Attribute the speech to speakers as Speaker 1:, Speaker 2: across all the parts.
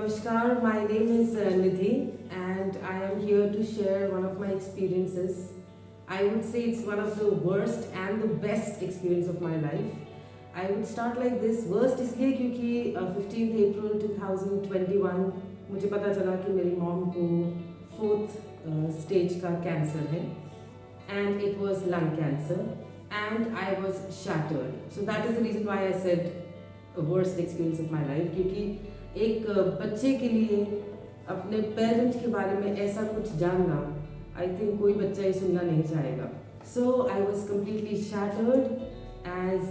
Speaker 1: Namaskar, my name is Nidhi and I am here to share one of my experiences. I would say it's one of the worst and the best experience of my life. I would start like this. Worst इसलिए क्योंकि 15th April 2021 मुझे पता चला कि मेरी mom को 4th stage का cancer है and it was lung cancer and I was shattered. So that is the reason why I said worst experience of my life क्योंकि एक बच्चे के लिए अपने पेरेंट्स के बारे में ऐसा कुछ जानना आई थिंक कोई बच्चा ये सुनना नहीं चाहेगा. So I was completely shattered as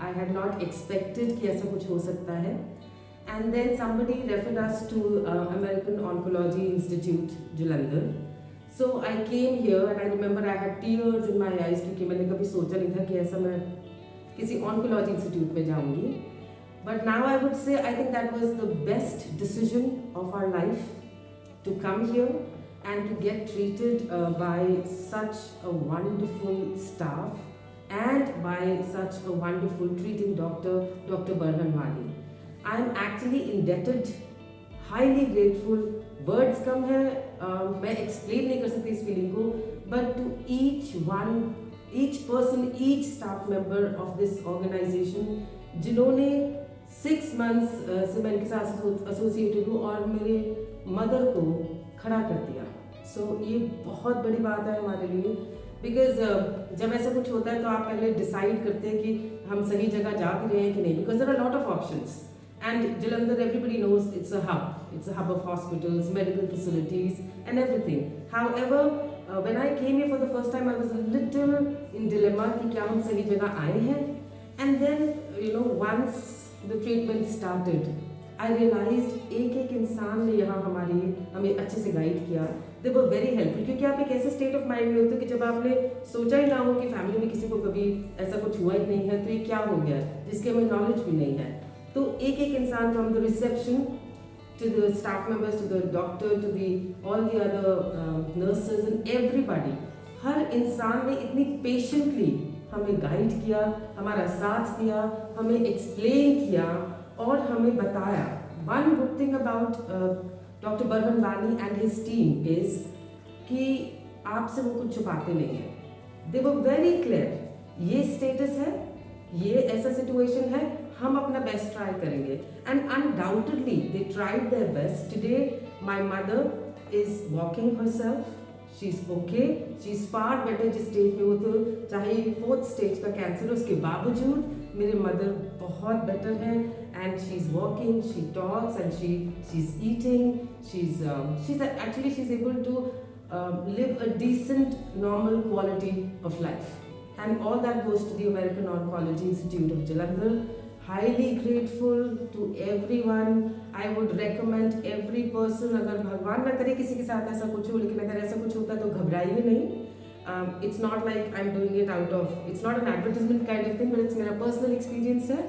Speaker 1: I had not expected कि ऐसा कुछ हो सकता है. And then somebody referred us to American Oncology Institute Jalandhar. So I came here and I remember I had tears in my eyes क्योंकि मैंने कभी सोचा नहीं था कि ऐसा मैं किसी ऑन्कोलॉजी इंस्टीट्यूट में जाऊंगी. But now I would say I think that was the best decision of our life to come here and to get treated by such a wonderful staff and by such a wonderful treating doctor, Dr. Barhanwani. I am actually indebted, highly grateful. Words कम है, मैं explain नहीं कर सकती इस feeling को, but to each one, each person, each staff member of this organization जिन्होंने 6 months से मैं इनके साथ एसोसिएटेड हूँ और मेरे मदर को खड़ा कर दिया. सो ये बहुत बड़ी बात है हमारे लिए बिकॉज जब ऐसा कुछ होता है तो आप पहले डिसाइड करते हैं कि हम सही जगह जा भी रहे हैं कि नहीं, because there are lot of options and Jalandhar everybody knows it's a hub of hospitals, medical facilities and everything. However when I came here for the first time I was a little in dilemma कि क्या हम सही जगह आए हैं. And then once the treatment started, I realized एक इंसान ने यहाँ हमें अच्छे से गाइड किया. They were very helpful क्योंकि आप एक ऐसे स्टेट ऑफ माइंड में होते हो कि जब आपने सोचा ही ना हो कि फैमिली में किसी को कभी ऐसा कुछ हुआ ही नहीं है तो ये क्या हो गया जिसके हमें नॉलेज भी नहीं है. तो एक इंसान from the reception to the staff members, to the doctor, to all the other nurses and everybody, हर इंसान ने इतनी पेशेंटली हमें गाइड किया, हमारा साथ दिया, हमें एक्सप्लेन किया और हमें बताया. One good thing about doctor Barhanwani and his team is कि आपसे वो कुछ छुपाते नहीं हैं. दे वर वेरी क्लियर, ये स्टेटस है, ये ऐसा सिचुएशन है, हम अपना बेस्ट ट्राई करेंगे. And undoubtedly they tried their best. Today my mother is walking herself. She is okay, she is far better. जिस स्टेज में वो तो चाहे 4th स्टेज का कैंसर, उसके बावजूद मेरे मदर बहुत बेटर है and she is walking, she talks and she is eating, she is able to live a decent normal quality of life. And all that goes to the American Oncology Institute of Jalandhar. Highly grateful to everyone. I would recommend every person, अगर भगवान ना करे किसी के साथ ऐसा कुछ हो, लेकिन अगर ऐसा कुछ होता है तो घबराइए नहीं. It's not like I'm doing it out of, it's not an advertisement kind of thing, but it's मेरा personal experience है.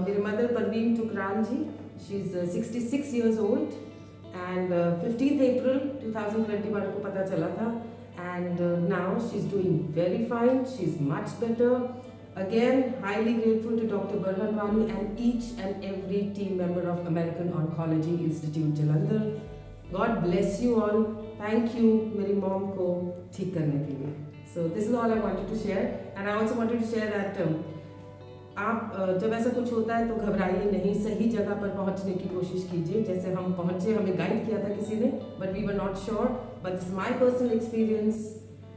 Speaker 1: मेरे mother Parveen टुकरान ji, she's 66 years old and 15th April 2021 को पता चला था and now she's doing very fine, she's much better. Again, highly grateful to Dr. Barhanwani and each and every team member of American Oncology Institute Jalandhar. God bless you all. Thank you मेरी mom को ठीक करने के लिए. So this is all I wanted to share and I also wanted to share that आप जब ऐसा कुछ होता है तो घबराइए नहीं, सही जगह पर पहुंचने की कोशिश कीजिए. जैसे हम पहुंचे, हमें गाइड किया था किसी ने, but we were not sure. But this my personal experience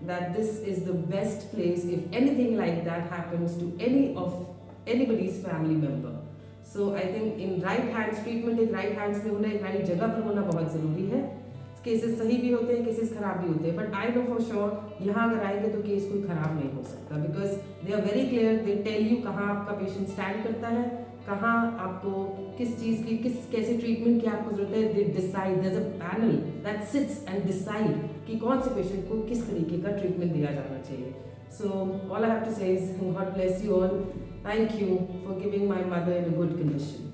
Speaker 1: that this is the best place if anything like that happens to anybody's family member. So I think in right hands treatment, एक right hands में होना, एक right जगह पर होना बहुत ज़रूरी है. केसेस सही भी होते हैं, केसेस खराब भी होते हैं, but I know for sure यहाँ अगर आएंगे तो केस कोई खराब नहीं हो सकता because they are very clear. They tell you कहाँ आपका पेशेंट स्टैंड करता है, कहाँ आपको किस चीज़ की कैसे ट्रीटमेंट की आपको जरूरत है. They decide, there is a panel that sits and decide कि कौन से पेशेंट को किस तरीके का ट्रीटमेंट दिया जाना चाहिए. So all I have to say is God bless you all. Thank you for giving my mother in a good condition.